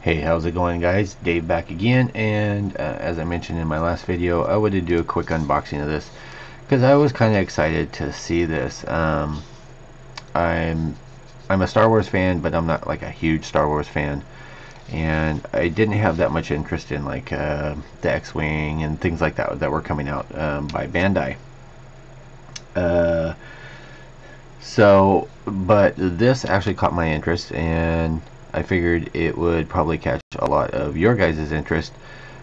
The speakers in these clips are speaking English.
Hey, how's it going, guys? Dave back again, and as I mentioned in my last video, I wanted to do a quick unboxing of this because I was kind of excited to see this. I'm a Star Wars fan, but I'm not like a huge Star Wars fan, and I didn't have that much interest in like the X-Wing and things like that that were coming out by Bandai. But this actually caught my interest, and I figured it would probably catch a lot of your guys' interest.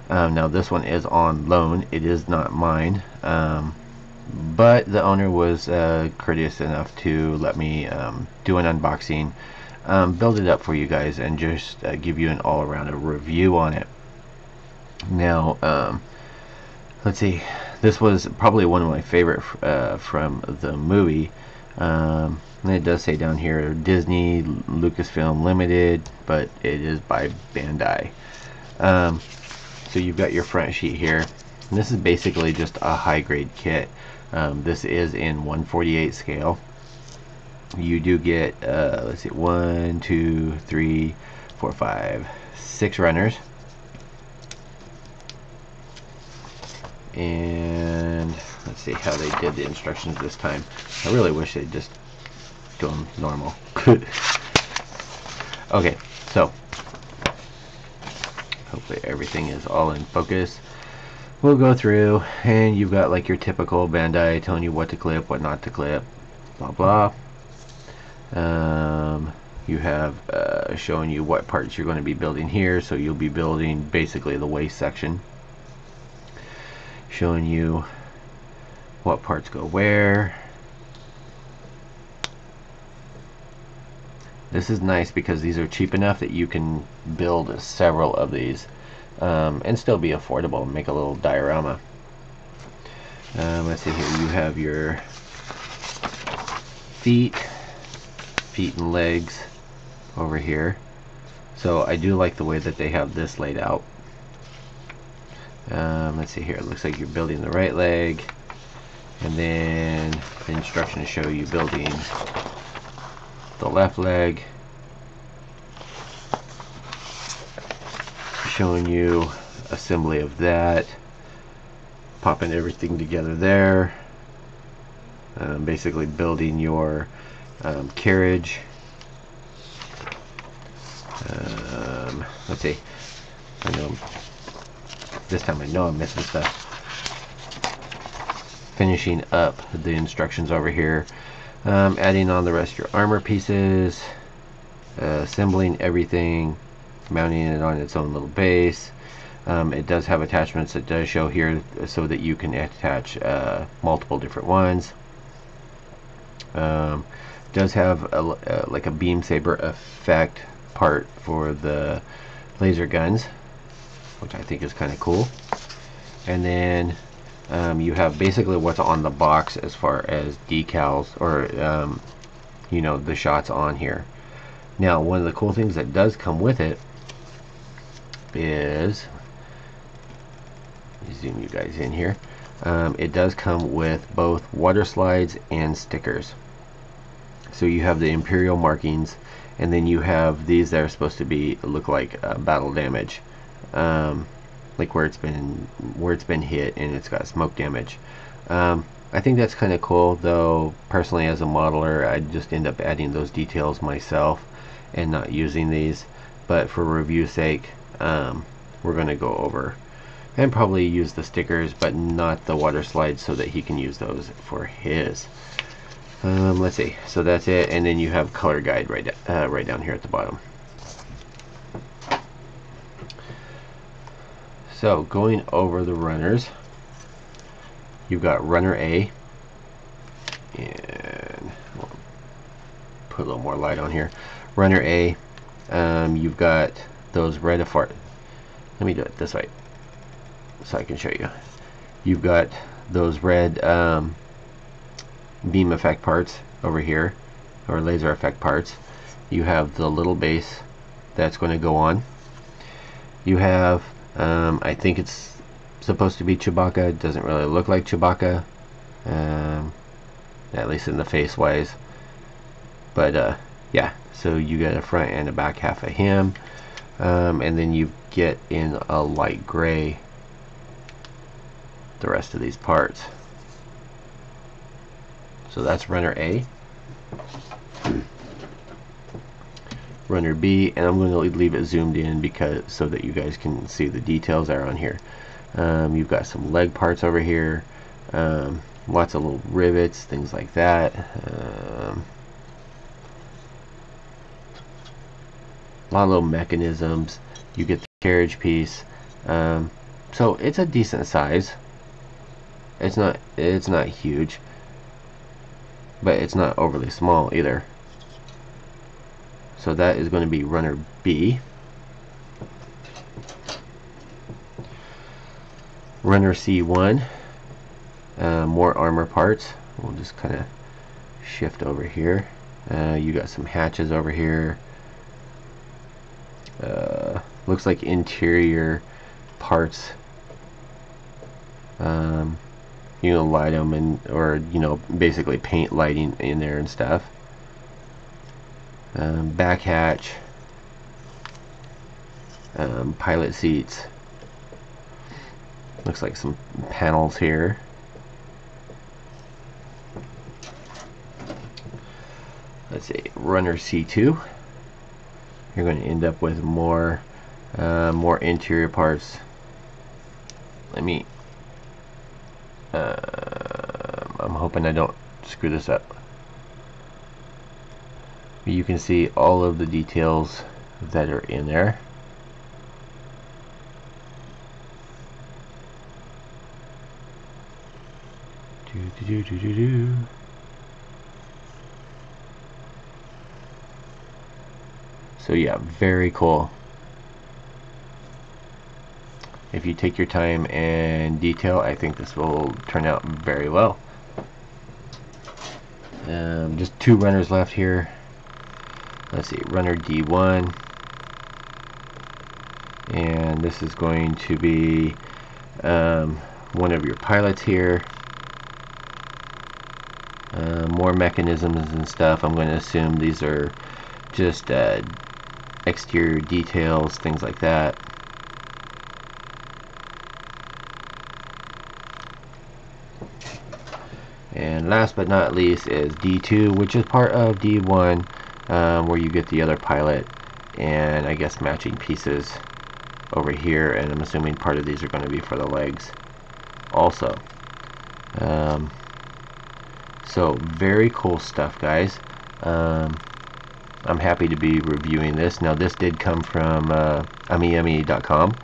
Now this one is on loan. It is not mine, but the owner was courteous enough to let me do an unboxing, build it up for you guys, and just give you an all-around review on it. Now let's see, this was probably one of my favorite from the movie. And it does say down here Disney Lucasfilm Limited, but it is by Bandai. So you've got your front sheet here, and this is basically just a high-grade kit. This is in 1/48 scale. You do get let's see, 1, 2, 3, 4, 5, 6 runners, and let's see how they did the instructions this time. I really wish they'd just do them normal. Okay, so hopefully everything is all in focus. We'll go through, and you've got like your typical Bandai telling you what to clip, what not to clip, blah blah. You have showing you what parts you're going to be building here, so you'll be building basically the waist section, showing you what parts go where. This is nice because these are cheap enough that you can build several of these and still be affordable and make a little diorama. Let's see here, you have your feet and legs over here. So I do like the way that they have this laid out. Let's see here, it looks like you're building the right leg, and then the instructions show you building the left leg, showing you assembly of that, popping everything together there, basically building your carriage. Let's see, I know this time I know I'm missing stuff. Finishing up the instructions over here, adding on the rest of your armor pieces, assembling everything, mounting it on its own little base. It does have attachments that does show here so that you can attach multiple different ones. Does have like a beam saber effect part for the laser guns, which I think is kind of cool. And then you have basically what's on the box as far as decals, or you know, the shots on here. Now one of the cool things that does come with it is, let me zoom you guys in here, it does come with both water slides and stickers. So you have the Imperial markings, and then you have these that are supposed to be look like battle damage, like where it's been hit and it's got smoke damage. I think that's kind of cool, though personally as a modeler I just end up adding those details myself and not using these, but for review sake we're going to go over and probably use the stickers but not the water slides so that he can use those for his. Let's see, so that's it, and then you have color guide right down here at the bottom. So going over the runners, you've got runner A, and we'll put a little more light on here. Runner A, you've got those red effect. Let me do it this way so I can show you. You've got those red beam effect parts over here, or laser effect parts. You have the little base that's going to go on. You have I think it's supposed to be Chewbacca. It doesn't really look like Chewbacca, at least in the face wise, but yeah, so you got a front and a back half of him. and then you get in a light gray the rest of these parts. So that's runner A. Runner B, and I'm going to leave it zoomed in because so that you guys can see the details that are on here. You've got some leg parts over here, lots of little rivets, things like that. A lot of little mechanisms. You get the carriage piece. So it's a decent size. It's not huge, but it's not overly small either. So that is going to be runner B. Runner C1, more armor parts. We'll just kind of shift over here. You got some hatches over here. Looks like interior parts. You know, light them or basically paint lighting in there and stuff. Back hatch, pilot seats. Looks like some panels here. Let's see, runner C2. You're going to end up with more interior parts. Let me. I'm hoping I don't screw this up. You can see all of the details that are in there. So yeah, very cool. If you take your time and detail, I think this will turn out very well. Just 2 runners left here. Let's see, runner D1, and this is going to be one of your pilots here. More mechanisms and stuff. I'm going to assume these are just exterior details, things like that. And last but not least is D2, which is part of D1, where you get the other pilot and I guess matching pieces over here, and I'm assuming part of these are going to be for the legs also. So very cool stuff, guys. I'm happy to be reviewing this. Now this did come from AmiAmi.com,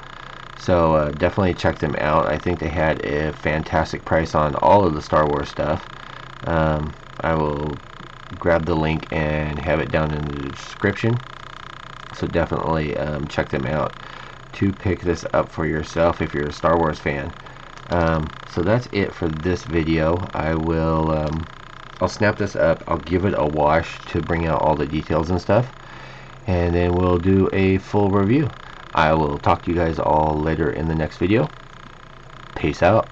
so definitely check them out. I think they had a fantastic price on all of the Star Wars stuff. I will grab the link and have it down in the description, so definitely check them out to pick this up for yourself if you're a Star Wars fan. So that's it for this video. I'll snap this up, I'll give it a wash to bring out all the details and stuff, and then we'll do a full review. I will talk to you guys all later in the next video. Peace out.